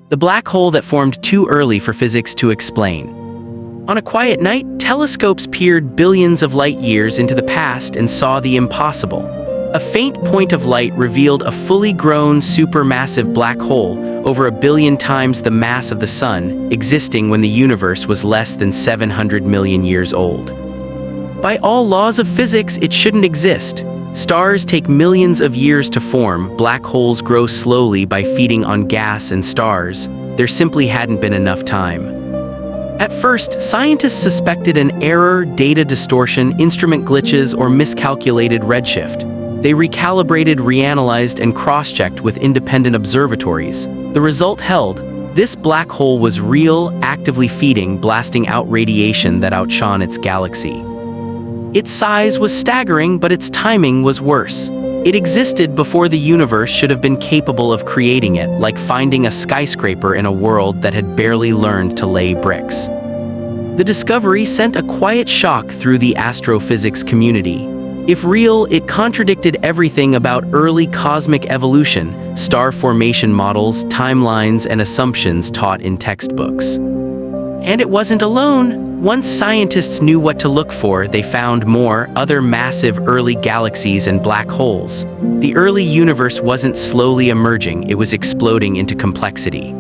the black hole that formed too early for physics to explain. On a quiet night, telescopes peered billions of light years into the past and saw the impossible. A faint point of light revealed a fully grown supermassive black hole, over 1 billion times the mass of the Sun, existing when the universe was less than 700 million years old. By all laws of physics, it shouldn't exist. Stars take millions of years to form, black holes grow slowly by feeding on gas and stars. There simply hadn't been enough time. At first, scientists suspected an error, data distortion, instrument glitches, or miscalculated redshift. They recalibrated, reanalyzed, and cross-checked with independent observatories. The result held. This black hole was real, actively feeding, blasting out radiation that outshone its galaxy. Its size was staggering, but its timing was worse. It existed before the universe should have been capable of creating it, like finding a skyscraper in a world that had barely learned to lay bricks. The discovery sent a quiet shock through the astrophysics community. If real, it contradicted everything about early cosmic evolution, star formation models, timelines, and assumptions taught in textbooks. And it wasn't alone. Once scientists knew what to look for, they found more, other massive early galaxies and black holes. The early universe wasn't slowly emerging, it was exploding into complexity.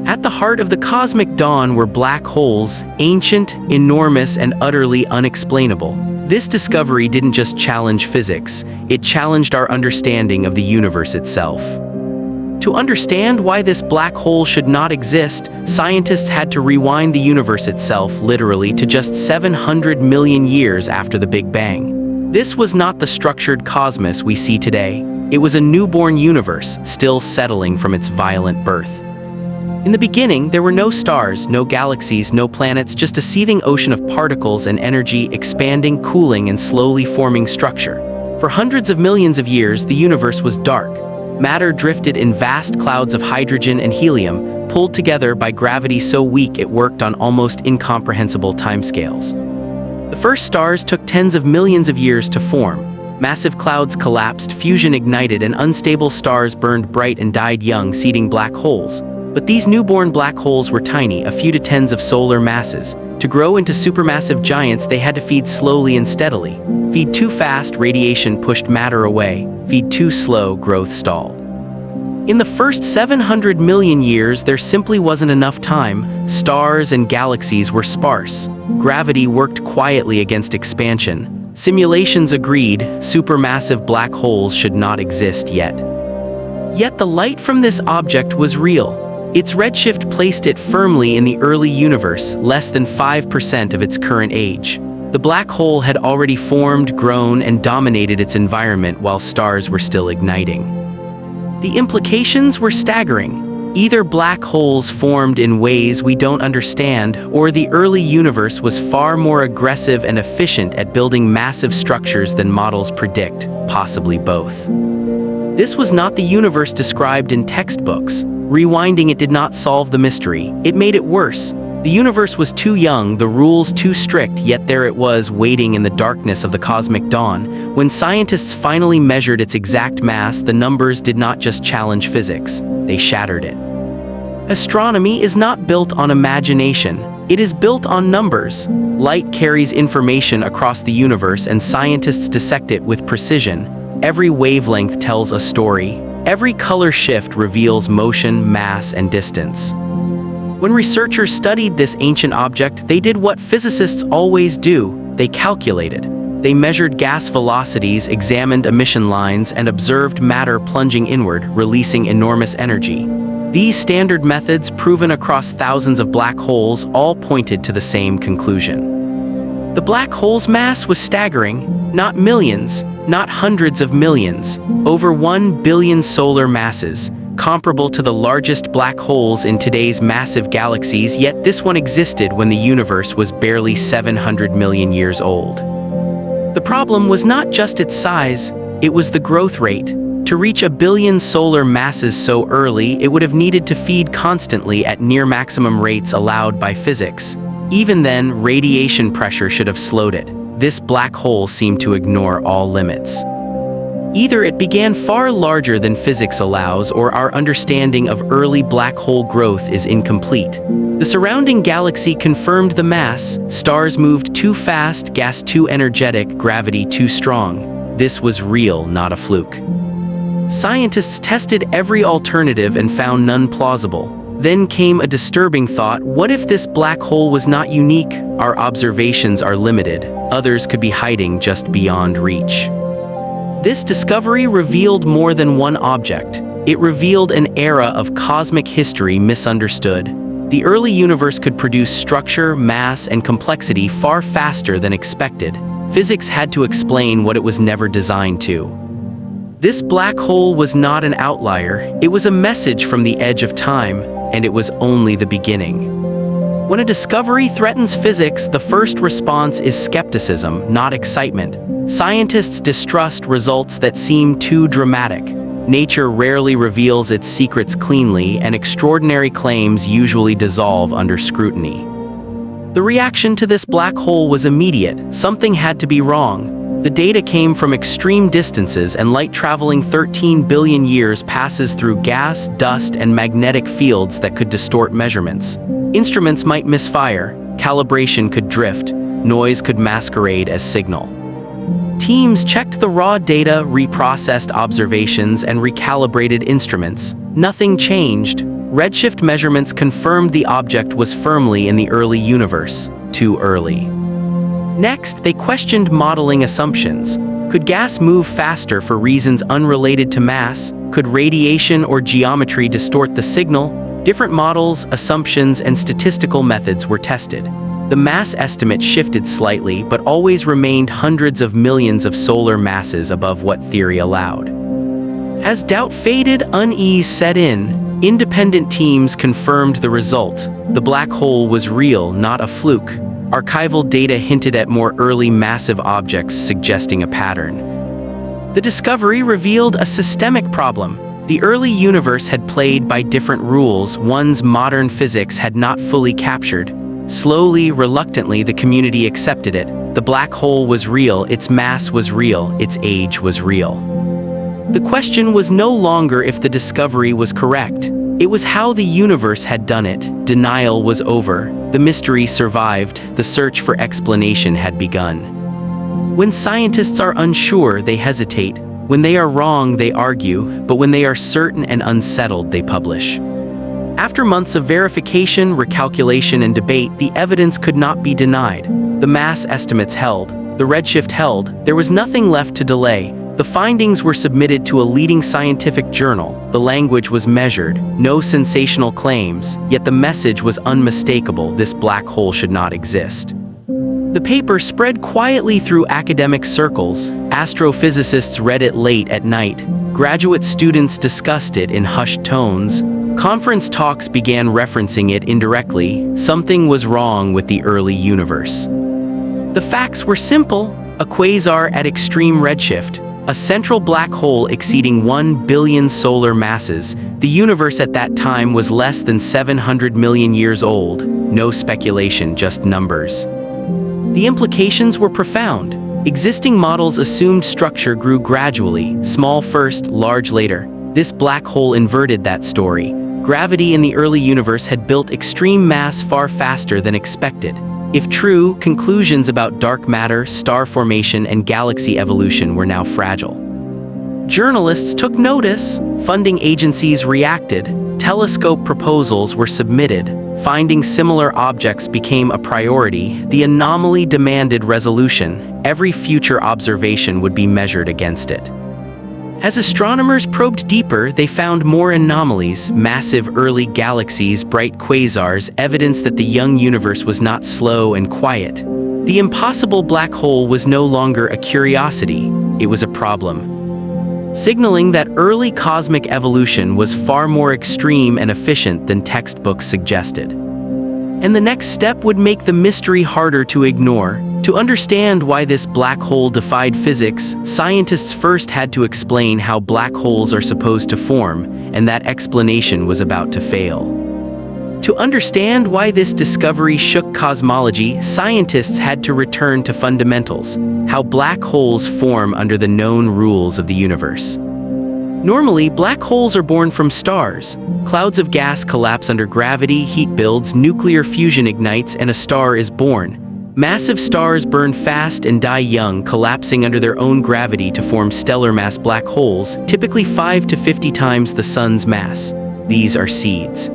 At the heart of the cosmic dawn were black holes, ancient, enormous, and utterly unexplainable. This discovery didn't just challenge physics, it challenged our understanding of the universe itself. To understand why this black hole should not exist, scientists had to rewind the universe itself, literally, to just 700 million years after the Big Bang. This was not the structured cosmos we see today. It was a newborn universe, still settling from its violent birth. In the beginning, there were no stars, no galaxies, no planets, just a seething ocean of particles and energy, expanding, cooling, and slowly forming structure. For hundreds of millions of years, the universe was dark. Matter drifted in vast clouds of hydrogen and helium, pulled together by gravity so weak it worked on almost incomprehensible timescales. The first stars took tens of millions of years to form. Massive clouds collapsed, fusion ignited, and unstable stars burned bright and died young, seeding black holes. But these newborn black holes were tiny, a few to tens of solar masses. To grow into supermassive giants, they had to feed slowly and steadily. Feed too fast, radiation pushed matter away. Feed too slow, growth stalled. In the first 700 million years, there simply wasn't enough time. Stars and galaxies were sparse. Gravity worked quietly against expansion. Simulations agreed supermassive black holes should not exist yet. Yet the light from this object was real. Its redshift placed it firmly in the early universe, less than 5% of its current age. The black hole had already formed, grown, and dominated its environment while stars were still igniting. The implications were staggering. Either black holes formed in ways we don't understand, or the early universe was far more aggressive and efficient at building massive structures than models predict, possibly both. This was not the universe described in textbooks. Rewinding it did not solve the mystery, it made it worse. The universe was too young, the rules too strict, yet there it was, waiting in the darkness of the cosmic dawn. When scientists finally measured its exact mass, the numbers did not just challenge physics, they shattered it. Astronomy is not built on imagination, it is built on numbers. Light carries information across the universe and scientists dissect it with precision. Every wavelength tells a story. Every color shift reveals motion, mass, and distance. When researchers studied this ancient object, they did what physicists always do. They calculated. They measured gas velocities, examined emission lines, and observed matter plunging inward, releasing enormous energy. These standard methods, proven across thousands of black holes, all pointed to the same conclusion. The black hole's mass was staggering, not millions, not hundreds of millions, over 1 billion solar masses, comparable to the largest black holes in today's massive galaxies, yet this one existed when the universe was barely 700 million years old. The problem was not just its size, it was the growth rate. To reach 1 billion solar masses so early, it would have needed to feed constantly at near maximum rates allowed by physics. Even then, radiation pressure should have slowed it. This black hole seemed to ignore all limits. Either it began far larger than physics allows, or our understanding of early black hole growth is incomplete. The surrounding galaxy confirmed the mass: stars moved too fast, gas too energetic, gravity too strong. This was real, not a fluke. Scientists tested every alternative and found none plausible. Then came a disturbing thought: what if this black hole was not unique? Our observations are limited. Others could be hiding just beyond reach. This discovery revealed more than one object. It revealed an era of cosmic history misunderstood. The early universe could produce structure, mass, and complexity far faster than expected. Physics had to explain what it was never designed to. This black hole was not an outlier. It was a message from the edge of time, and it was only the beginning. When a discovery threatens physics, the first response is skepticism, not excitement. Scientists distrust results that seem too dramatic. Nature rarely reveals its secrets cleanly, and extraordinary claims usually dissolve under scrutiny. The reaction to this black hole was immediate. Something had to be wrong. The data came from extreme distances, and light traveling 13 billion years passes through gas, dust, and magnetic fields that could distort measurements. Instruments might misfire, calibration could drift, noise could masquerade as signal. Teams checked the raw data, reprocessed observations, and recalibrated instruments. Nothing changed. Redshift measurements confirmed the object was firmly in the early universe. Too early. Next, they questioned modeling assumptions. Could gas move faster for reasons unrelated to mass? Could radiation or geometry distort the signal? Different models, assumptions, and statistical methods were tested. The mass estimate shifted slightly, but always remained hundreds of millions of solar masses above what theory allowed. As doubt faded, unease set in. Independent teams confirmed the result. The black hole was real, not a fluke. Archival data hinted at more early massive objects, suggesting a pattern. The discovery revealed a systemic problem. The early universe had played by different rules, ones modern physics had not fully captured. Slowly, reluctantly, the community accepted it. The black hole was real, its mass was real, its age was real. The question was no longer if the discovery was correct. It was how the universe had done it. Denial was over. The mystery survived. The search for explanation had begun. When scientists are unsure, they hesitate. When they are wrong, they argue. But when they are certain and unsettled, they publish. After months of verification, recalculation, and debate, the evidence could not be denied. The mass estimates held. The redshift held. There was nothing left to delay. The findings were submitted to a leading scientific journal. The language was measured. No sensational claims. Yet the message was unmistakable: this black hole should not exist. The paper spread quietly through academic circles. Astrophysicists read it late at night. Graduate students discussed it in hushed tones. Conference talks began referencing it indirectly. Something was wrong with the early universe. The facts were simple: a quasar at extreme redshift, a central black hole exceeding 1 billion solar masses. The universe at that time was less than 700 million years old. No speculation, just numbers. The implications were profound. Existing models assumed structure grew gradually, small first, large later. This black hole inverted that story. Gravity in the early universe had built extreme mass far faster than expected. If true, conclusions about dark matter, star formation, and galaxy evolution were now fragile. Journalists took notice. Funding agencies reacted. Telescope proposals were submitted. Finding similar objects became a priority. The anomaly demanded resolution. Every future observation would be measured against it. As astronomers probed deeper, they found more anomalies: massive early galaxies, bright quasars, evidence that the young universe was not slow and quiet. The impossible black hole was no longer a curiosity, it was a problem, signaling that early cosmic evolution was far more extreme and efficient than textbooks suggested. And the next step would make the mystery harder to ignore. To understand why this black hole defied physics, scientists first had to explain how black holes are supposed to form, and that explanation was about to fail. To understand why this discovery shook cosmology, scientists had to return to fundamentals: how black holes form under the known rules of the universe. Normally, black holes are born from stars. Clouds of gas collapse under gravity, heat builds, nuclear fusion ignites, and a star is born. Massive stars burn fast and die young, collapsing under their own gravity to form stellar mass black holes, typically 5 to 50 times the sun's mass. These are seeds.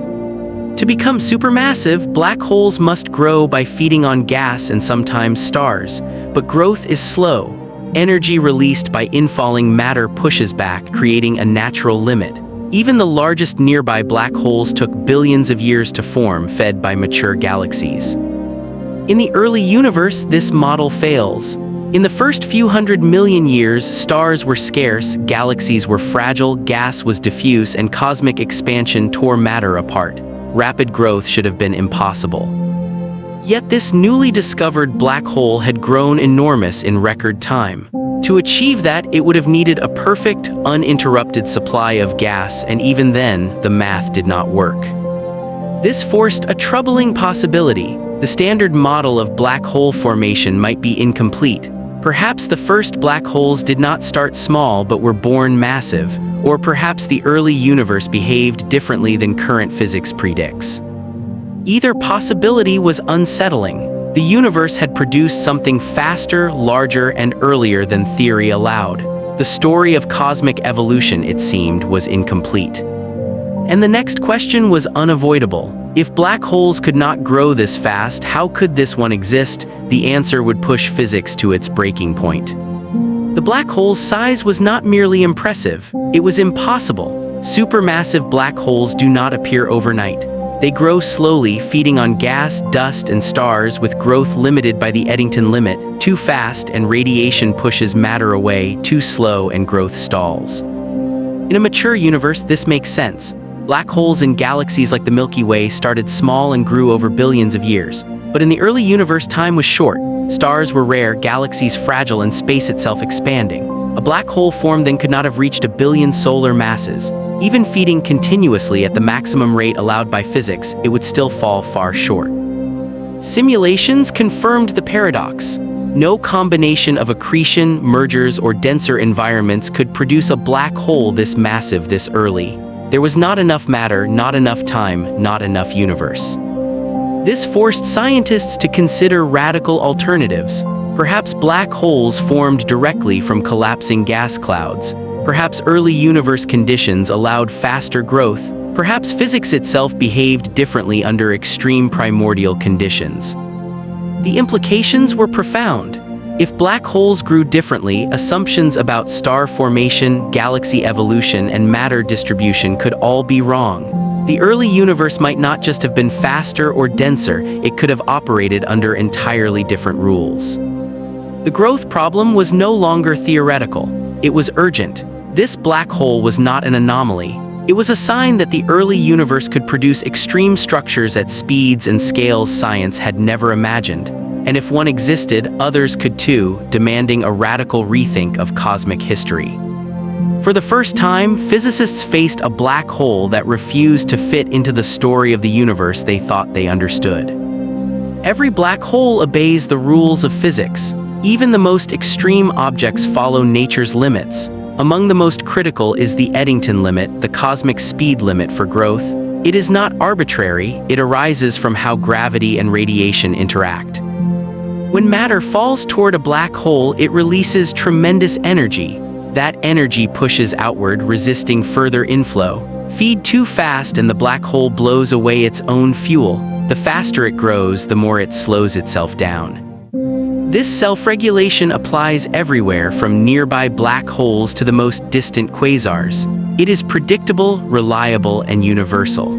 To become supermassive, black holes must grow by feeding on gas and sometimes stars, but growth is slow. Energy released by infalling matter pushes back, creating a natural limit. Even the largest nearby black holes took billions of years to form, fed by mature galaxies. In the early universe, this model fails. In the first few 100 million years, stars were scarce, galaxies were fragile, gas was diffuse, and cosmic expansion tore matter apart. Rapid growth should have been impossible. Yet this newly discovered black hole had grown enormous in record time. To achieve that, it would have needed a perfect, uninterrupted supply of gas, and even then, the math did not work. This forced a troubling possibility. The standard model of black hole formation might be incomplete. Perhaps the first black holes did not start small but were born massive, or perhaps the early universe behaved differently than current physics predicts. Either possibility was unsettling. The universe had produced something faster, larger, and earlier than theory allowed. The story of cosmic evolution, it seemed, was incomplete. And the next question was unavoidable. If black holes could not grow this fast, how could this one exist? The answer would push physics to its breaking point. The black hole's size was not merely impressive, it was impossible. Supermassive black holes do not appear overnight. They grow slowly, feeding on gas, dust, and stars, with growth limited by the Eddington limit. Too fast and radiation pushes matter away, too slow and growth stalls. In a mature universe, this makes sense. Black holes in galaxies like the Milky Way started small and grew over billions of years. But in the early universe, time was short. Stars were rare, galaxies fragile, and space itself expanding. A black hole formed then could not have reached 1 billion solar masses. Even feeding continuously at the maximum rate allowed by physics, it would still fall far short. Simulations confirmed the paradox. No combination of accretion, mergers, or denser environments could produce a black hole this massive this early. There was not enough matter, not enough time, not enough universe. This forced scientists to consider radical alternatives. Perhaps black holes formed directly from collapsing gas clouds. Perhaps early universe conditions allowed faster growth. Perhaps physics itself behaved differently under extreme primordial conditions. The implications were profound. If black holes grew differently, assumptions about star formation, galaxy evolution, and matter distribution could all be wrong. The early universe might not just have been faster or denser, it could have operated under entirely different rules. The growth problem was no longer theoretical. It was urgent. This black hole was not an anomaly. It was a sign that the early universe could produce extreme structures at speeds and scales science had never imagined. And if one existed, others could too, demanding a radical rethink of cosmic history. For the first time, physicists faced a black hole that refused to fit into the story of the universe they thought they understood. Every black hole obeys the rules of physics. Even the most extreme objects follow nature's limits. Among the most critical is the Eddington limit, the cosmic speed limit for growth. It is not arbitrary, it arises from how gravity and radiation interact. When matter falls toward a black hole, it releases tremendous energy. That energy pushes outward, resisting further inflow. Feed too fast and the black hole blows away its own fuel. The faster it grows, the more it slows itself down. This self-regulation applies everywhere, from nearby black holes to the most distant quasars. It is predictable, reliable, and universal.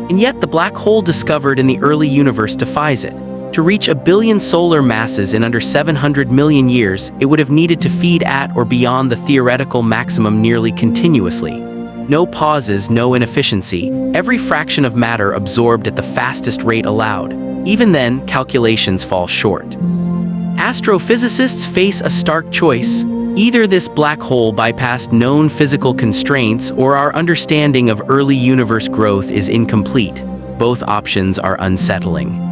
And yet the black hole discovered in the early universe defies it. To reach 1 billion solar masses in under 700 million years, it would have needed to feed at or beyond the theoretical maximum nearly continuously. No pauses, no inefficiency, every fraction of matter absorbed at the fastest rate allowed. Even then, calculations fall short. Astrophysicists face a stark choice. Either this black hole bypassed known physical constraints, or our understanding of early universe growth is incomplete. both options are unsettling.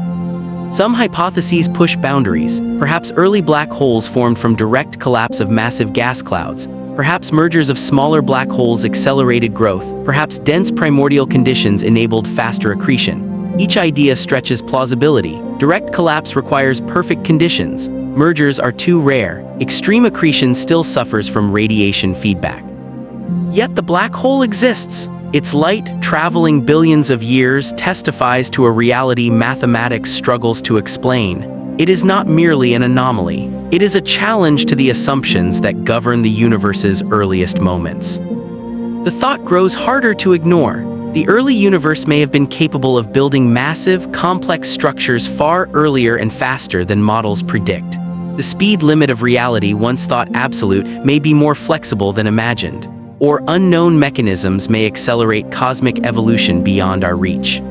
Some hypotheses push boundaries. Perhaps early black holes formed from direct collapse of massive gas clouds. Perhaps mergers of smaller black holes accelerated growth. Perhaps dense primordial conditions enabled faster accretion. Each idea stretches plausibility. Direct collapse requires perfect conditions. Mergers are too rare. Extreme accretion still suffers from radiation feedback. Yet the black hole exists. Its light, traveling billions of years, testifies to a reality mathematics struggles to explain. It is not merely an anomaly. It is a challenge to the assumptions that govern the universe's earliest moments. The thought grows harder to ignore. The early universe may have been capable of building massive, complex structures far earlier and faster than models predict. The speed limit of reality, once thought absolute, may be more flexible than imagined. Or unknown mechanisms may accelerate cosmic evolution beyond our reach.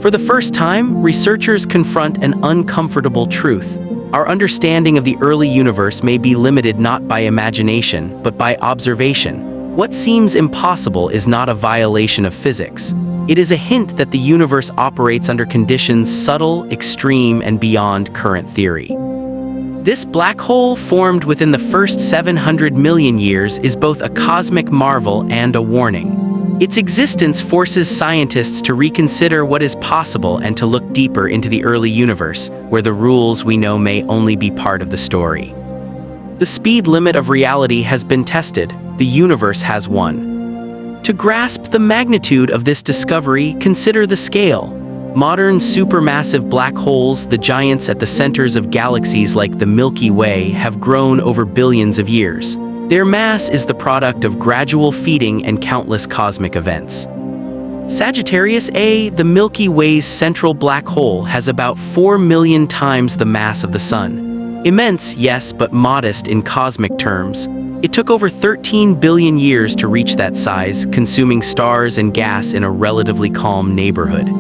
For the first time, researchers confront an uncomfortable truth. Our understanding of the early universe may be limited not by imagination, but by observation. What seems impossible is not a violation of physics. It is a hint that the universe operates under conditions subtle, extreme, and beyond current theory. This black hole, formed within the first 700 million years, is both a cosmic marvel and a warning. Its existence forces scientists to reconsider what is possible and to look deeper into the early universe, where the rules we know may only be part of the story. The speed limit of reality has been tested. The universe has won. To grasp the magnitude of this discovery, consider the scale. Modern supermassive black holes, the giants at the centers of galaxies like the Milky Way, have grown over billions of years. Their mass is the product of gradual feeding and countless cosmic events. Sagittarius A, the Milky Way's central black hole, has about 4 million times the mass of the Sun. Immense, yes, but modest in cosmic terms. It took over 13 billion years to reach that size, consuming stars and gas in a relatively calm neighborhood.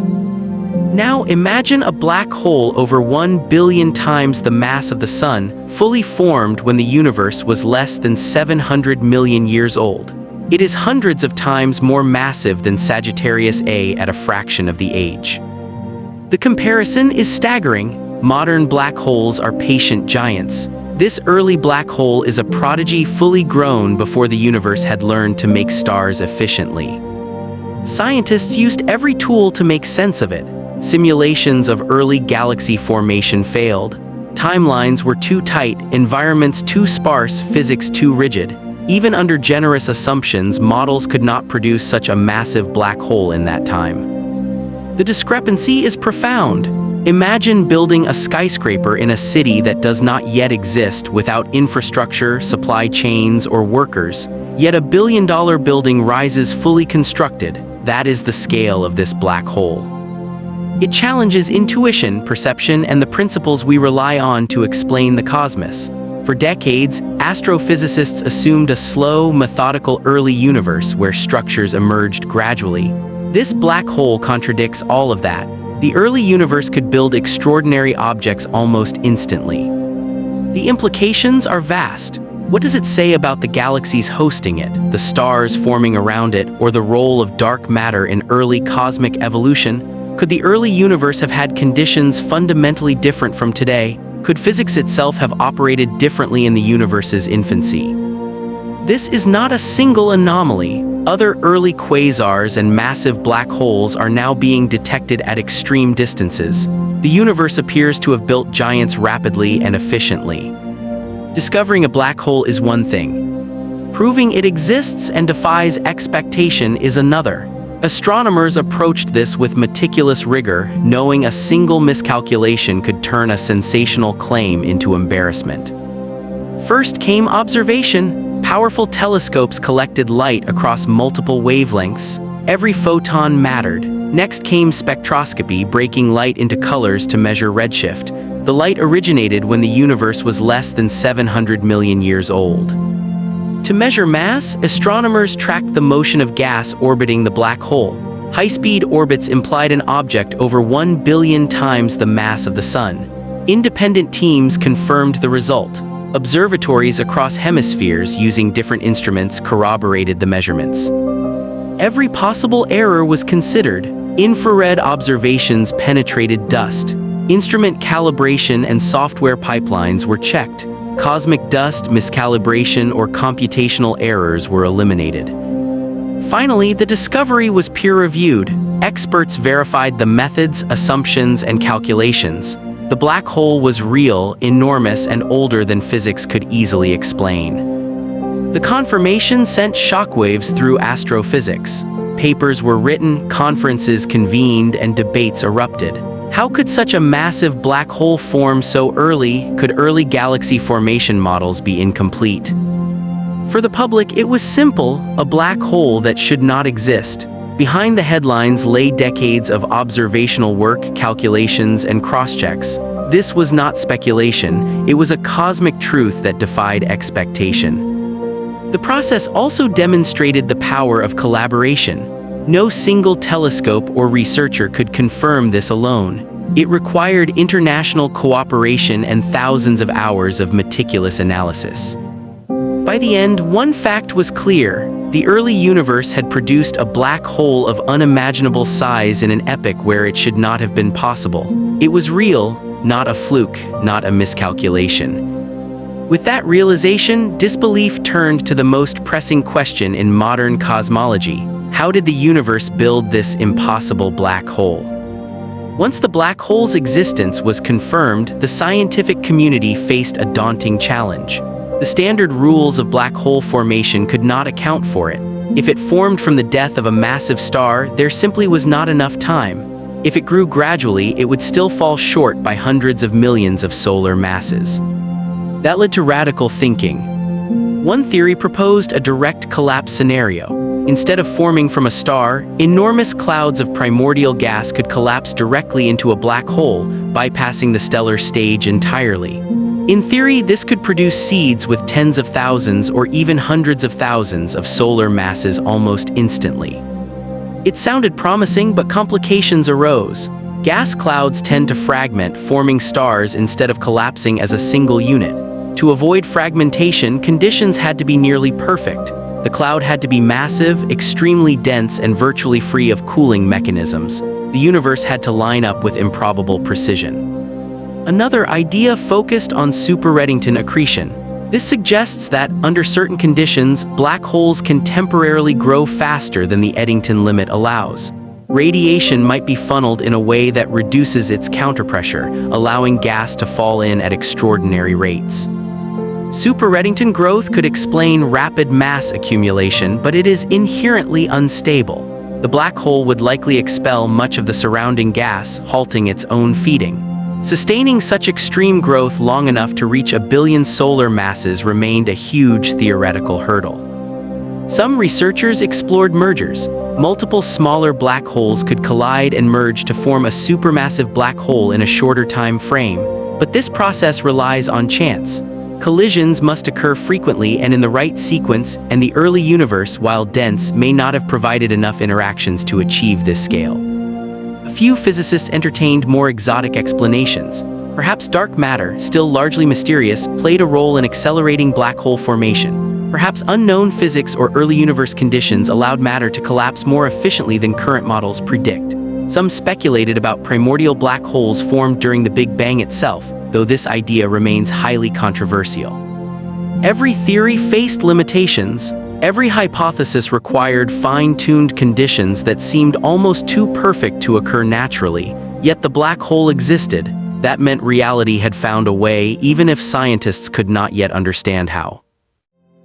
Now imagine a black hole over 1 billion times the mass of the Sun, fully formed when the universe was less than 700 million years old. It is hundreds of times more massive than Sagittarius A at a fraction of the age. The comparison is staggering. Modern black holes are patient giants. This early black hole is a prodigy fully grown before the universe had learned to make stars efficiently. Scientists used every tool to make sense of it. Simulations of early galaxy formation failed. Timelines were too tight, environments too sparse, physics too rigid. Even under generous assumptions, models could not produce such a massive black hole in that time. The discrepancy is profound. Imagine building a skyscraper in a city that does not yet exist, without infrastructure, supply chains, or workers. Yet a billion-dollar building rises fully constructed. That is the scale of this black hole. It challenges intuition, perception, and the principles we rely on to explain the cosmos. For decades, astrophysicists assumed a slow, methodical early universe where structures emerged gradually. This black hole contradicts all of that. The early universe could build extraordinary objects almost instantly. The implications are vast. What does it say about the galaxies hosting it, the stars forming around it, or the role of dark matter in early cosmic evolution? Could the early universe have had conditions fundamentally different from today? Could physics itself have operated differently in the universe's infancy? This is not a single anomaly. Other early quasars and massive black holes are now being detected at extreme distances. The universe appears to have built giants rapidly and efficiently. Discovering a black hole is one thing. Proving it exists and defies expectation is another. Astronomers approached this with meticulous rigor, knowing a single miscalculation could turn a sensational claim into embarrassment. First came observation. Powerful telescopes collected light across multiple wavelengths. Every photon mattered. Next came spectroscopy, breaking light into colors to measure redshift. The light originated when the universe was less than 700 million years old. To measure mass, astronomers tracked the motion of gas orbiting the black hole. High-speed orbits implied an object over 1 billion times the mass of the Sun. Independent teams confirmed the result. Observatories across hemispheres using different instruments corroborated the measurements. Every possible error was considered. Infrared observations penetrated dust. Instrument calibration and software pipelines were checked. Cosmic dust, miscalibration, or computational errors were eliminated. Finally, the discovery was peer-reviewed. Experts verified the methods, assumptions, and calculations. The black hole was real, enormous, and older than physics could easily explain. The confirmation sent shockwaves through astrophysics. Papers were written, conferences convened, and debates erupted. How could such a massive black hole form so early? Could early galaxy formation models be incomplete? For the public, it was simple, a black hole that should not exist. Behind the headlines lay decades of observational work, calculations, and cross-checks. This was not speculation, it was a cosmic truth that defied expectation. The process also demonstrated the power of collaboration. No single telescope or researcher could confirm this alone. It required international cooperation and thousands of hours of meticulous analysis. By the end, one fact was clear. The early universe had produced a black hole of unimaginable size in an epoch where it should not have been possible. It was real, not a fluke, not a miscalculation. With that realization, disbelief turned to the most pressing question in modern cosmology. How did the universe build this impossible black hole? Once the black hole's existence was confirmed, the scientific community faced a daunting challenge. The standard rules of black hole formation could not account for it. If it formed from the death of a massive star, there simply was not enough time. If it grew gradually, it would still fall short by hundreds of millions of solar masses. That led to radical thinking. One theory proposed a direct collapse scenario. Instead of forming from a star, enormous clouds of primordial gas could collapse directly into a black hole, bypassing the stellar stage entirely. In theory, this could produce seeds with tens of thousands or even hundreds of thousands of solar masses almost instantly. It sounded promising, but complications arose. Gas clouds tend to fragment, forming stars instead of collapsing as a single unit. To avoid fragmentation, conditions had to be nearly perfect. The cloud had to be massive, extremely dense, and virtually free of cooling mechanisms. The universe had to line up with improbable precision. Another idea focused on super-Eddington accretion. This suggests that, under certain conditions, black holes can temporarily grow faster than the Eddington limit allows. Radiation might be funneled in a way that reduces its counterpressure, allowing gas to fall in at extraordinary rates. Super-Eddington growth could explain rapid mass accumulation, but it is inherently unstable. The black hole would likely expel much of the surrounding gas, halting its own feeding. Sustaining such extreme growth long enough to reach 1 billion solar masses remained a huge theoretical hurdle. Some researchers explored mergers. Multiple smaller black holes could collide and merge to form a supermassive black hole in a shorter time frame, but this process relies on chance. Collisions must occur frequently and in the right sequence, and the early universe, while dense, may not have provided enough interactions to achieve this scale. A few physicists entertained more exotic explanations. Perhaps dark matter, still largely mysterious, played a role in accelerating black hole formation. Perhaps unknown physics or early universe conditions allowed matter to collapse more efficiently than current models predict. Some speculated about primordial black holes formed during the Big Bang itself, though this idea remains highly controversial. Every theory faced limitations. Every hypothesis required fine-tuned conditions that seemed almost too perfect to occur naturally, yet the black hole existed. That meant reality had found a way, even if scientists could not yet understand how.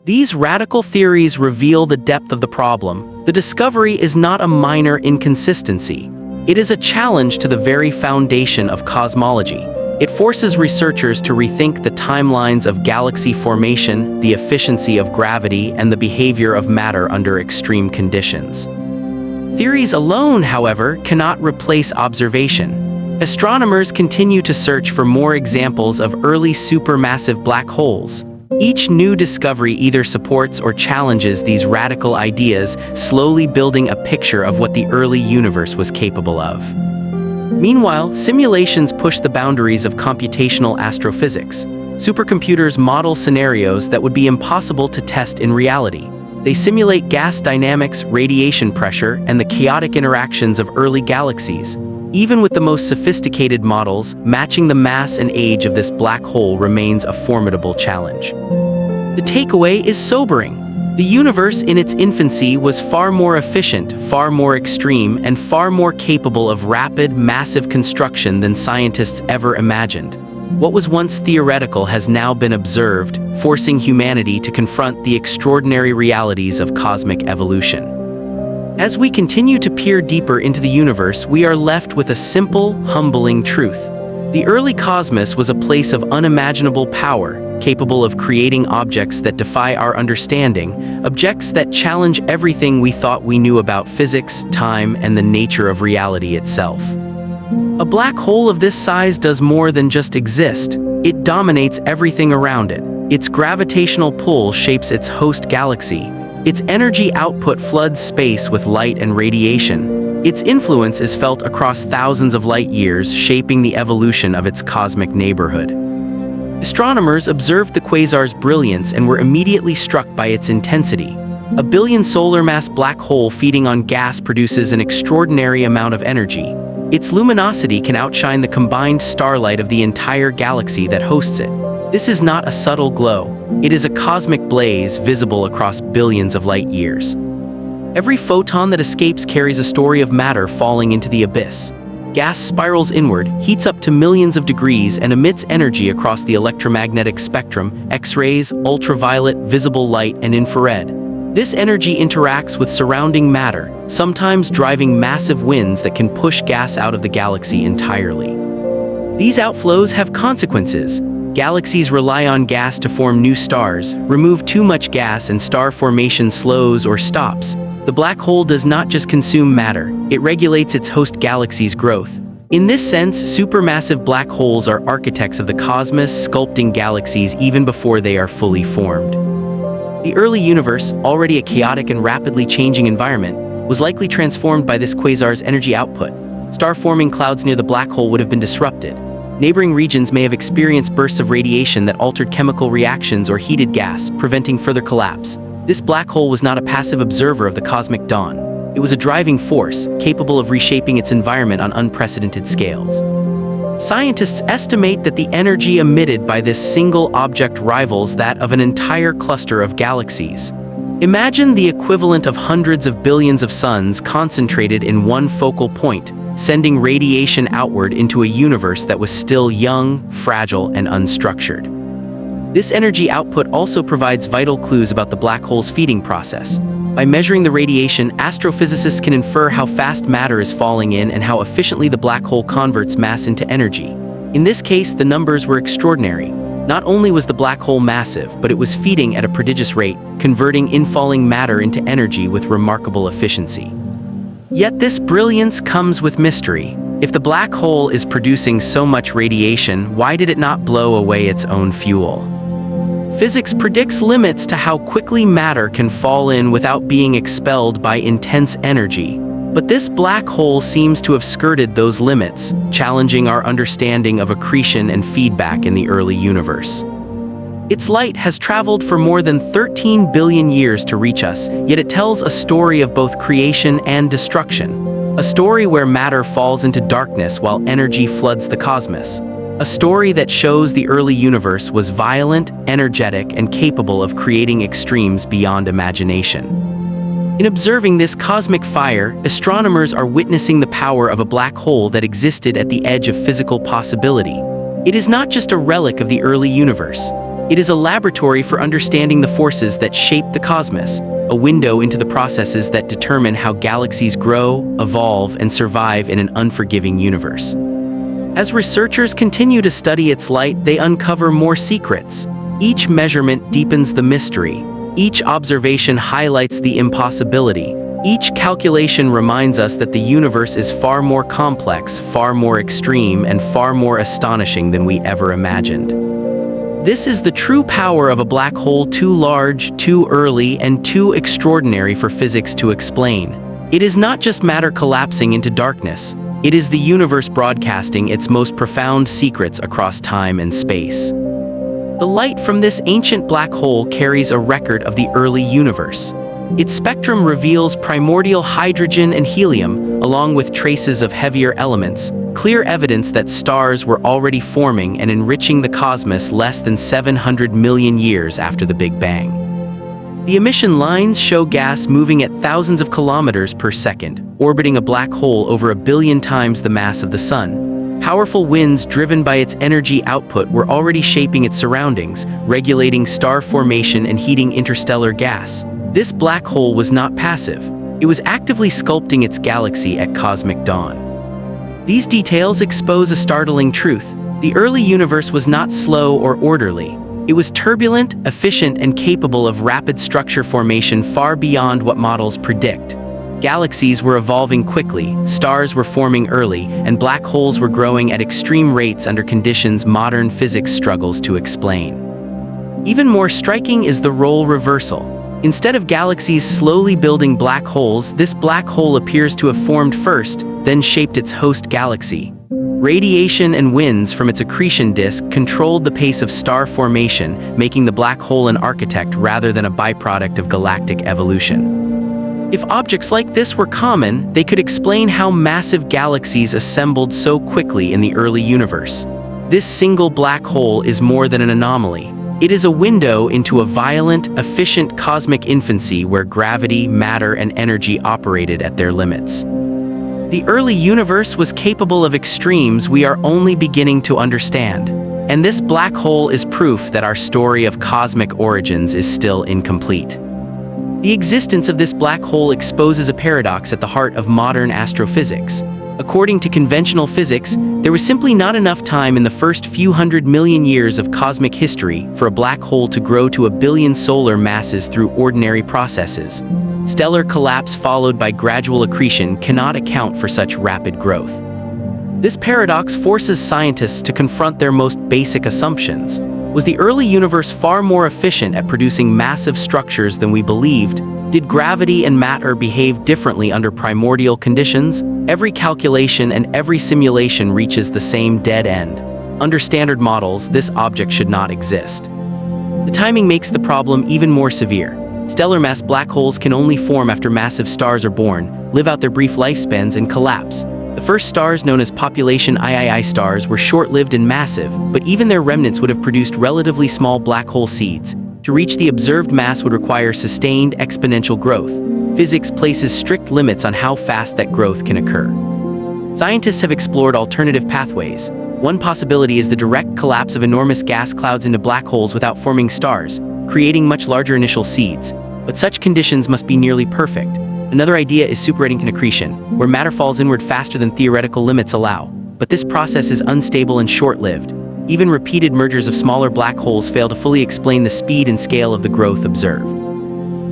These radical theories reveal the depth of the problem. The discovery is not a minor inconsistency. It is a challenge to the very foundation of cosmology. It forces researchers to rethink the timelines of galaxy formation, the efficiency of gravity, and the behavior of matter under extreme conditions. Theories alone, however, cannot replace observation. Astronomers continue to search for more examples of early supermassive black holes. Each new discovery either supports or challenges these radical ideas, slowly building a picture of what the early universe was capable of. Meanwhile, simulations push the boundaries of computational astrophysics. Supercomputers model scenarios that would be impossible to test in reality. They simulate gas dynamics, radiation pressure, and the chaotic interactions of early galaxies. Even with the most sophisticated models, matching the mass and age of this black hole remains a formidable challenge. The takeaway is sobering. The universe in its infancy was far more efficient, far more extreme, and far more capable of rapid, massive construction than scientists ever imagined. What was once theoretical has now been observed, forcing humanity to confront the extraordinary realities of cosmic evolution. As we continue to peer deeper into the universe, we are left with a simple, humbling truth. The early cosmos was a place of unimaginable power, capable of creating objects that defy our understanding, objects that challenge everything we thought we knew about physics, time, and the nature of reality itself. A black hole of this size does more than just exist. It dominates everything around it. Its gravitational pull shapes its host galaxy. Its energy output floods space with light and radiation. Its influence is felt across thousands of light years, shaping the evolution of its cosmic neighborhood. Astronomers observed the quasar's brilliance and were immediately struck by its intensity. A billion solar mass black hole feeding on gas produces an extraordinary amount of energy. Its luminosity can outshine the combined starlight of the entire galaxy that hosts it. This is not a subtle glow. It is a cosmic blaze visible across billions of light years. Every photon that escapes carries a story of matter falling into the abyss. Gas spirals inward, heats up to millions of degrees, and emits energy across the electromagnetic spectrum: X-rays, ultraviolet, visible light, and infrared. This energy interacts with surrounding matter, sometimes driving massive winds that can push gas out of the galaxy entirely. These outflows have consequences. Galaxies rely on gas to form new stars. Remove too much gas and star formation slows or stops. The black hole does not just consume matter, it regulates its host galaxy's growth. In this sense, supermassive black holes are architects of the cosmos, sculpting galaxies even before they are fully formed. The early universe, already a chaotic and rapidly changing environment, was likely transformed by this quasar's energy output. Star-forming clouds near the black hole would have been disrupted. Neighboring regions may have experienced bursts of radiation that altered chemical reactions or heated gas, preventing further collapse. This black hole was not a passive observer of the cosmic dawn. It was a driving force, capable of reshaping its environment on unprecedented scales. Scientists estimate that the energy emitted by this single object rivals that of an entire cluster of galaxies. Imagine the equivalent of hundreds of billions of suns concentrated in one focal point, sending radiation outward into a universe that was still young, fragile, and unstructured. This energy output also provides vital clues about the black hole's feeding process. By measuring the radiation, astrophysicists can infer how fast matter is falling in and how efficiently the black hole converts mass into energy. In this case, the numbers were extraordinary. Not only was the black hole massive, but it was feeding at a prodigious rate, converting infalling matter into energy with remarkable efficiency. Yet this brilliance comes with mystery. If the black hole is producing so much radiation, why did it not blow away its own fuel? Physics predicts limits to how quickly matter can fall in without being expelled by intense energy. But this black hole seems to have skirted those limits, challenging our understanding of accretion and feedback in the early universe. Its light has traveled for more than 13 billion years to reach us, yet it tells a story of both creation and destruction. A story where matter falls into darkness while energy floods the cosmos. A story that shows the early universe was violent, energetic, and capable of creating extremes beyond imagination. In observing this cosmic fire, astronomers are witnessing the power of a black hole that existed at the edge of physical possibility. It is not just a relic of the early universe. It is a laboratory for understanding the forces that shape the cosmos, a window into the processes that determine how galaxies grow, evolve, and survive in an unforgiving universe. As researchers continue to study its light, they uncover more secrets. Each measurement deepens the mystery. Each observation highlights the impossibility. Each calculation reminds us that the universe is far more complex, far more extreme, and far more astonishing than we ever imagined. This is the true power of a black hole, too large, too early, and too extraordinary for physics to explain. It is not just matter collapsing into darkness. It is the universe broadcasting its most profound secrets across time and space. The light from this ancient black hole carries a record of the early universe. Its spectrum reveals primordial hydrogen and helium, along with traces of heavier elements, clear evidence that stars were already forming and enriching the cosmos less than 700 million years after the Big Bang. The emission lines show gas moving at thousands of kilometers per second, orbiting a black hole over 1 billion times the mass of the Sun. Powerful winds driven by its energy output were already shaping its surroundings, regulating star formation and heating interstellar gas. This black hole was not passive. It was actively sculpting its galaxy at cosmic dawn. These details expose a startling truth. The early universe was not slow or orderly. It was turbulent, efficient, and capable of rapid structure formation far beyond what models predict. Galaxies were evolving quickly, stars were forming early, and black holes were growing at extreme rates under conditions modern physics struggles to explain. Even more striking is the role reversal. Instead of galaxies slowly building black holes, this black hole appears to have formed first, then shaped its host galaxy. Radiation and winds from its accretion disk controlled the pace of star formation, making the black hole an architect rather than a byproduct of galactic evolution. If objects like this were common, they could explain how massive galaxies assembled so quickly in the early universe. This single black hole is more than an anomaly. It is a window into a violent, efficient cosmic infancy where gravity, matter, and energy operated at their limits. The early universe was capable of extremes we are only beginning to understand. And this black hole is proof that our story of cosmic origins is still incomplete. The existence of this black hole exposes a paradox at the heart of modern astrophysics. According to conventional physics, there was simply not enough time in the first few hundred million years of cosmic history for a black hole to grow to 1 billion solar masses through ordinary processes. Stellar collapse followed by gradual accretion cannot account for such rapid growth. This paradox forces scientists to confront their most basic assumptions. Was the early universe far more efficient at producing massive structures than we believed? Did gravity and matter behave differently under primordial conditions? Every calculation and every simulation reaches the same dead end. Under standard models, this object should not exist. The timing makes the problem even more severe. Stellar mass black holes can only form after massive stars are born, live out their brief lifespans, and collapse. The first stars, known as population III stars, were short-lived and massive, but even their remnants would have produced relatively small black hole seeds. To reach the observed mass would require sustained exponential growth. Physics places strict limits on how fast that growth can occur. Scientists have explored alternative pathways. One possibility is the direct collapse of enormous gas clouds into black holes without forming stars, creating much larger initial seeds. But such conditions must be nearly perfect. Another idea is supermassive accretion, where matter falls inward faster than theoretical limits allow. But this process is unstable and short-lived. Even repeated mergers of smaller black holes fail to fully explain the speed and scale of the growth observed.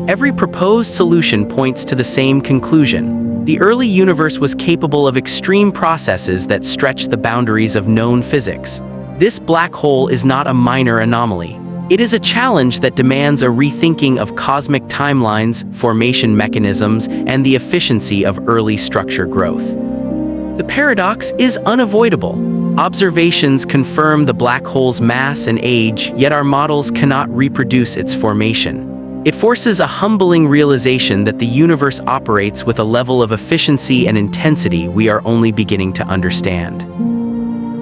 Every proposed solution points to the same conclusion. The early universe was capable of extreme processes that stretch the boundaries of known physics. This black hole is not a minor anomaly. It is a challenge that demands a rethinking of cosmic timelines, formation mechanisms, and the efficiency of early structure growth. The paradox is unavoidable. Observations confirm the black hole's mass and age, yet our models cannot reproduce its formation. It forces a humbling realization that the universe operates with a level of efficiency and intensity we are only beginning to understand.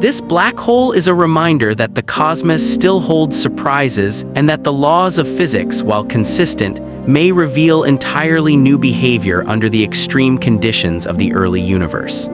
This black hole is a reminder that the cosmos still holds surprises and that the laws of physics, while consistent, may reveal entirely new behavior under the extreme conditions of the early universe.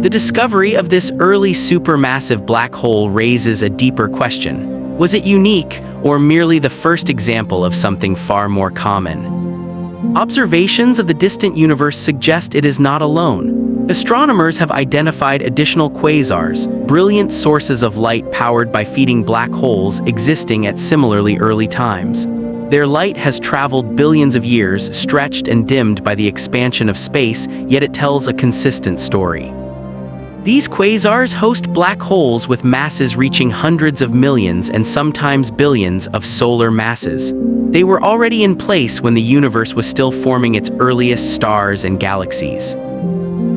The discovery of this early supermassive black hole raises a deeper question. Was it unique, or merely the first example of something far more common? Observations of the distant universe suggest it is not alone. Astronomers have identified additional quasars, brilliant sources of light powered by feeding black holes existing at similarly early times. Their light has traveled billions of years, stretched and dimmed by the expansion of space, yet it tells a consistent story. These quasars host black holes with masses reaching hundreds of millions and sometimes billions of solar masses. They were already in place when the universe was still forming its earliest stars and galaxies.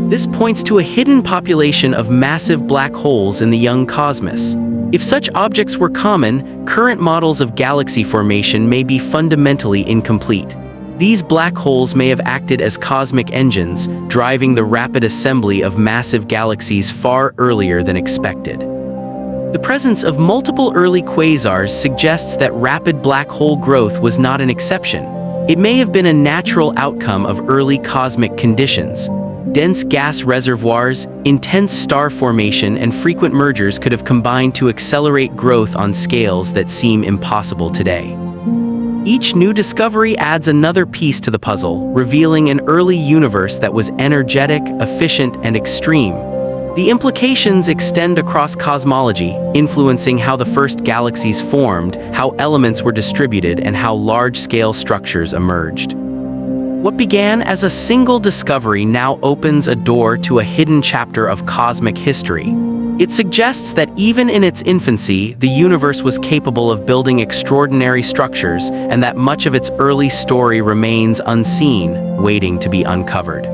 This points to a hidden population of massive black holes in the young cosmos. If such objects were common, current models of galaxy formation may be fundamentally incomplete. These black holes may have acted as cosmic engines, driving the rapid assembly of massive galaxies far earlier than expected. The presence of multiple early quasars suggests that rapid black hole growth was not an exception. It may have been a natural outcome of early cosmic conditions. Dense gas reservoirs, intense star formation, and frequent mergers could have combined to accelerate growth on scales that seem impossible today. Each new discovery adds another piece to the puzzle, revealing an early universe that was energetic, efficient, and extreme. The implications extend across cosmology, influencing how the first galaxies formed, how elements were distributed, and how large-scale structures emerged. What began as a single discovery now opens a door to a hidden chapter of cosmic history. It suggests that even in its infancy, the universe was capable of building extraordinary structures, and that much of its early story remains unseen, waiting to be uncovered.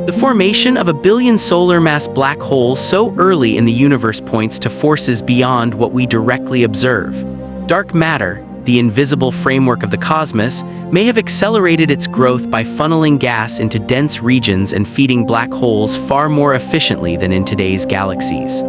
The formation of a billion solar-mass black holes so early in the universe points to forces beyond what we directly observe. Dark matter, the invisible framework of the cosmos, may have accelerated its growth by funneling gas into dense regions and feeding black holes far more efficiently than in today's galaxies.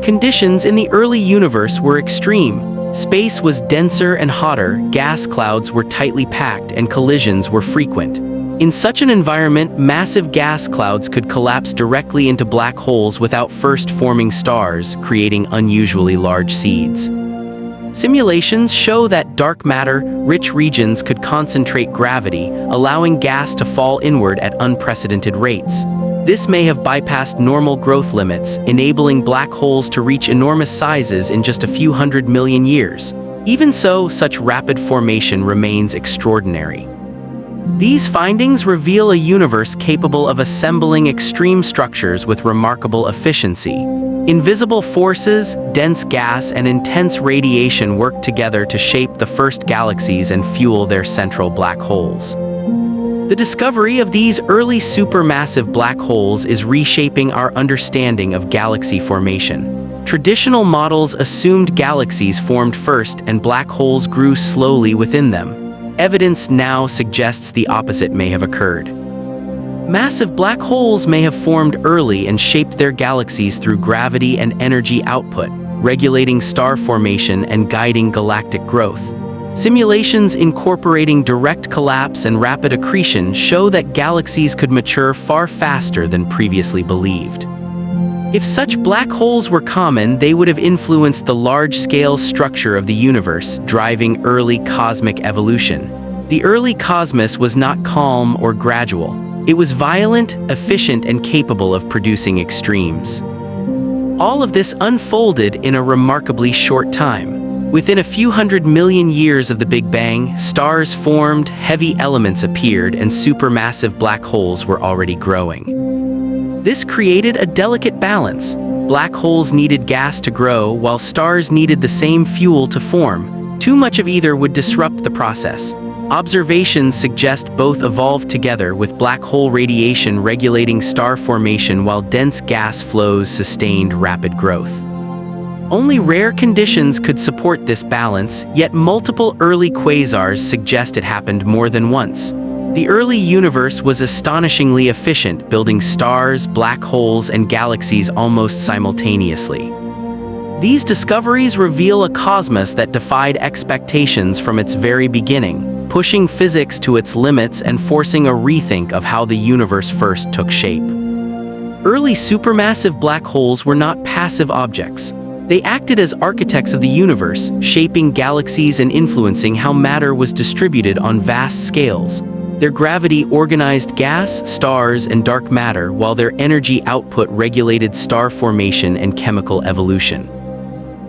Conditions in the early universe were extreme. Space was denser and hotter, gas clouds were tightly packed, and collisions were frequent. In such an environment, massive gas clouds could collapse directly into black holes without first forming stars, creating unusually large seeds. Simulations show that dark matter-rich regions could concentrate gravity, allowing gas to fall inward at unprecedented rates. This may have bypassed normal growth limits, enabling black holes to reach enormous sizes in just a few 100 million years. Even so, such rapid formation remains extraordinary. These findings reveal a universe capable of assembling extreme structures with remarkable efficiency. Invisible forces, dense gas, and intense radiation work together to shape the first galaxies and fuel their central black holes. The discovery of these early supermassive black holes is reshaping our understanding of galaxy formation. Traditional models assumed galaxies formed first and black holes grew slowly within them. Evidence now suggests the opposite may have occurred. Massive black holes may have formed early and shaped their galaxies through gravity and energy output, regulating star formation and guiding galactic growth. Simulations incorporating direct collapse and rapid accretion show that galaxies could mature far faster than previously believed. If such black holes were common, they would have influenced the large-scale structure of the universe, driving early cosmic evolution. The early cosmos was not calm or gradual. It was violent, efficient, and capable of producing extremes. All of this unfolded in a remarkably short time. Within a few 100 million years of the Big Bang, stars formed, heavy elements appeared, and supermassive black holes were already growing. This created a delicate balance. Black holes needed gas to grow, while stars needed the same fuel to form. Too much of either would disrupt the process. Observations suggest both evolved together, with black hole radiation regulating star formation while dense gas flows sustained rapid growth. Only rare conditions could support this balance, yet multiple early quasars suggest it happened more than once. The early universe was astonishingly efficient, building stars, black holes, and galaxies almost simultaneously. These discoveries reveal a cosmos that defied expectations from its very beginning, pushing physics to its limits and forcing a rethink of how the universe first took shape. Early supermassive black holes were not passive objects. They acted as architects of the universe, shaping galaxies and influencing how matter was distributed on vast scales. Their gravity organized gas, stars, and dark matter, while their energy output regulated star formation and chemical evolution.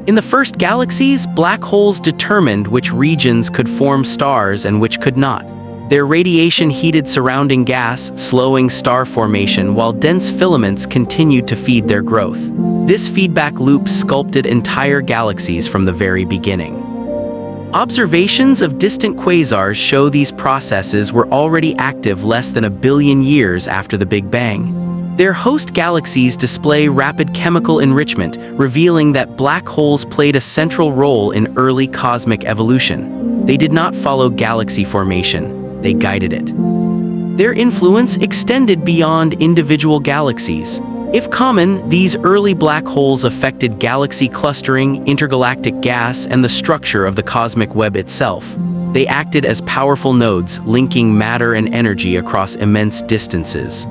In the first galaxies, black holes determined which regions could form stars and which could not. Their radiation heated surrounding gas, slowing star formation, while dense filaments continued to feed their growth. This feedback loop sculpted entire galaxies from the very beginning. Observations of distant quasars show these processes were already active less than 1 billion years after the Big Bang. Their host galaxies display rapid chemical enrichment, revealing that black holes played a central role in early cosmic evolution. They did not follow galaxy formation. they guided it. Their influence extended beyond individual galaxies. If common, these early black holes affected galaxy clustering, intergalactic gas, and the structure of the cosmic web itself. They acted as powerful nodes, linking matter and energy across immense distances.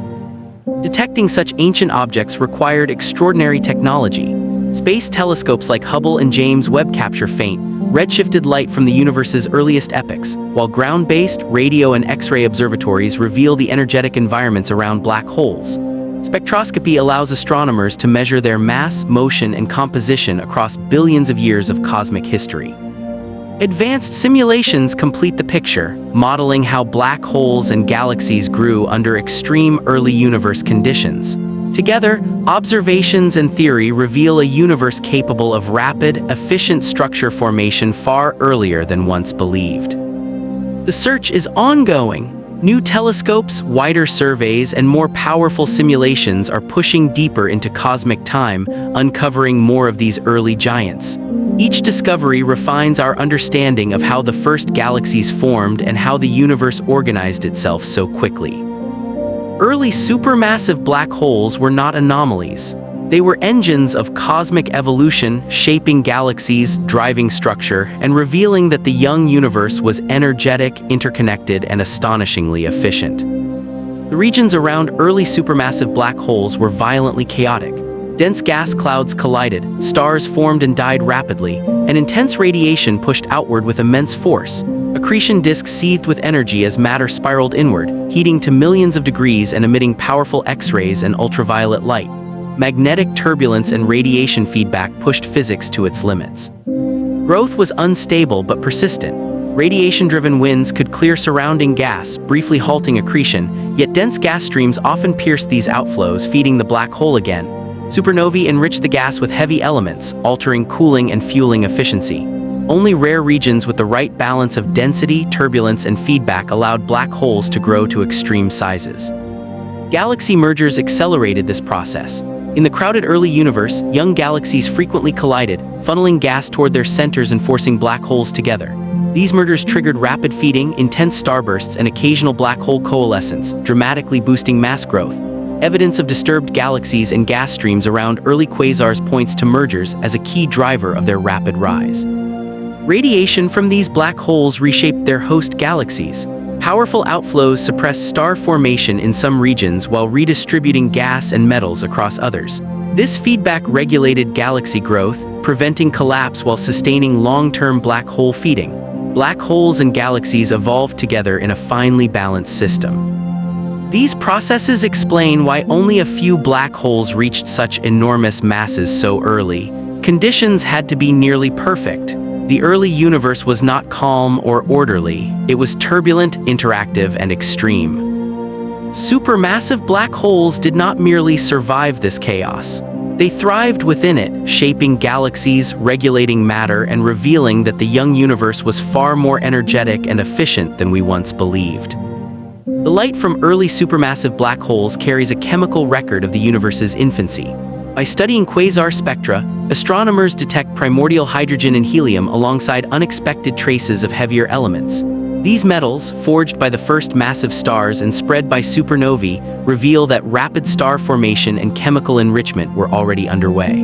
Detecting such ancient objects required extraordinary technology. Space telescopes like Hubble and James Webb capture faint, redshifted light from the universe's earliest epochs, while ground-based radio and X-ray observatories reveal the energetic environments around black holes. Spectroscopy allows astronomers to measure their mass, motion, and composition across billions of years of cosmic history. Advanced simulations complete the picture, modeling how black holes and galaxies grew under extreme early universe conditions. Together, observations and theory reveal a universe capable of rapid, efficient structure formation far earlier than once believed. The search is ongoing. New telescopes, wider surveys, and more powerful simulations are pushing deeper into cosmic time, uncovering more of these early giants. Each discovery refines our understanding of how the first galaxies formed and how the universe organized itself so quickly. Early supermassive black holes were not anomalies. They were engines of cosmic evolution, shaping galaxies, driving structure, and revealing that the young universe was energetic, interconnected, and astonishingly efficient. The regions around early supermassive black holes were violently chaotic. Dense gas clouds collided, stars formed and died rapidly, and intense radiation pushed outward with immense force. Accretion disks seethed with energy as matter spiraled inward, heating to millions of degrees and emitting powerful X-rays and ultraviolet light. Magnetic turbulence and radiation feedback pushed physics to its limits. Growth was unstable but persistent. Radiation-driven winds could clear surrounding gas, briefly halting accretion, yet dense gas streams often pierced these outflows, feeding the black hole again. Supernovae enriched the gas with heavy elements, altering cooling and fueling efficiency. Only rare regions with the right balance of density, turbulence, and feedback allowed black holes to grow to extreme sizes. Galaxy mergers accelerated this process. In the crowded early universe, young galaxies frequently collided, funneling gas toward their centers and forcing black holes together. These mergers triggered rapid feeding, intense starbursts, and occasional black hole coalescence, dramatically boosting mass growth. Evidence of disturbed galaxies and gas streams around early quasars points to mergers as a key driver of their rapid rise. Radiation from these black holes reshaped their host galaxies. Powerful outflows suppressed star formation in some regions while redistributing gas and metals across others. This feedback regulated galaxy growth, preventing collapse while sustaining long-term black hole feeding. Black holes and galaxies evolved together in a finely balanced system. These processes explain why only a few black holes reached such enormous masses so early. Conditions had to be nearly perfect. The early universe was not calm or orderly. It was turbulent, interactive, and extreme. Supermassive black holes did not merely survive this chaos. They thrived within it, shaping galaxies, regulating matter, and revealing that the young universe was far more energetic and efficient than we once believed. The light from early supermassive black holes carries a chemical record of the universe's infancy. By studying quasar spectra, astronomers detect primordial hydrogen and helium alongside unexpected traces of heavier elements. These metals, forged by the first massive stars and spread by supernovae, reveal that rapid star formation and chemical enrichment were already underway.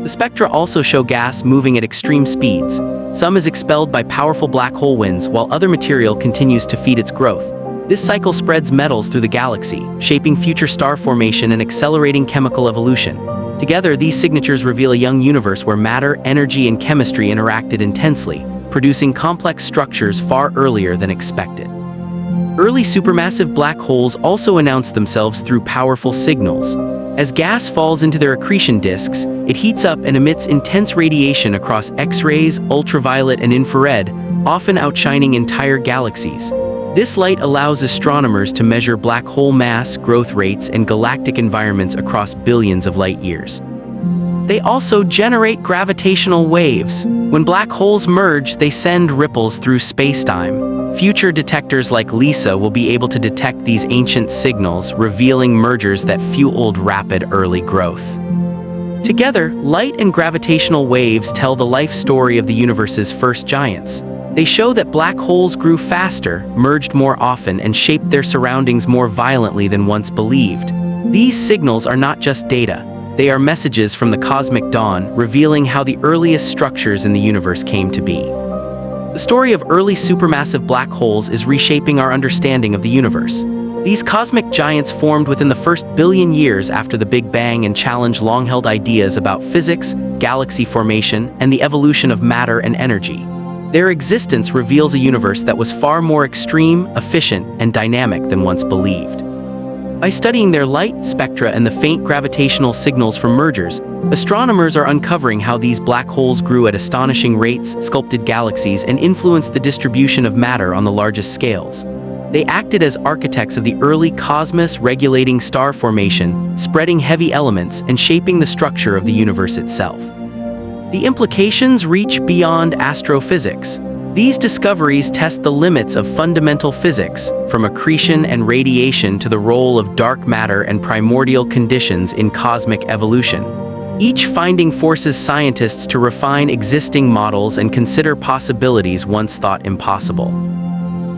The spectra also show gas moving at extreme speeds. Some is expelled by powerful black hole winds, while other material continues to feed its growth. This cycle spreads metals through the galaxy, shaping future star formation and accelerating chemical evolution. Together, these signatures reveal a young universe where matter, energy, and chemistry interacted intensely, producing complex structures far earlier than expected. Early supermassive black holes also announce themselves through powerful signals. As gas falls into their accretion disks, it heats up and emits intense radiation across X-rays, ultraviolet, and infrared, often outshining entire galaxies. This light allows astronomers to measure black hole mass, growth rates, and galactic environments across billions of light years. They also generate gravitational waves. When black holes merge, they send ripples through spacetime. Future detectors like LISA will be able to detect these ancient signals, revealing mergers that fueled rapid early growth. Together, light and gravitational waves tell the life story of the universe's first giants. They show that black holes grew faster, merged more often, and shaped their surroundings more violently than once believed. These signals are not just data. They are messages from the cosmic dawn, revealing how the earliest structures in the universe came to be. The story of early supermassive black holes is reshaping our understanding of the universe. These cosmic giants formed within the first billion years after the Big Bang and challenge long-held ideas about physics, galaxy formation, and the evolution of matter and energy. Their existence reveals a universe that was far more extreme, efficient, and dynamic than once believed. By studying their light, spectra, and the faint gravitational signals from mergers, astronomers are uncovering how these black holes grew at astonishing rates, sculpted galaxies, and influenced the distribution of matter on the largest scales. They acted as architects of the early cosmos, regulating star formation, spreading heavy elements, and shaping the structure of the universe itself. The implications reach beyond astrophysics. These discoveries test the limits of fundamental physics, from accretion and radiation to the role of dark matter and primordial conditions in cosmic evolution. Each finding forces scientists to refine existing models and consider possibilities once thought impossible.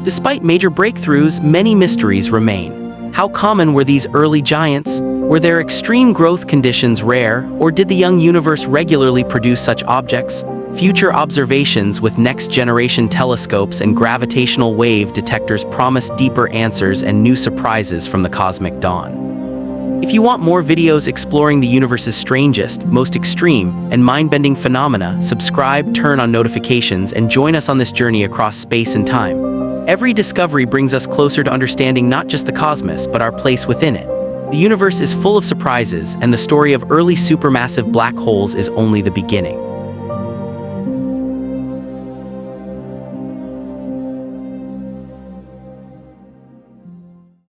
Despite major breakthroughs, many mysteries remain. How common were these early giants? Were their extreme growth conditions rare, or did the young universe regularly produce such objects? Future observations with next-generation telescopes and gravitational wave detectors promise deeper answers and new surprises from the cosmic dawn. If you want more videos exploring the universe's strangest, most extreme, and mind-bending phenomena, subscribe, turn on notifications, and join us on this journey across space and time. Every discovery brings us closer to understanding not just the cosmos, but our place within it. The universe is full of surprises, and the story of early supermassive black holes is only the beginning.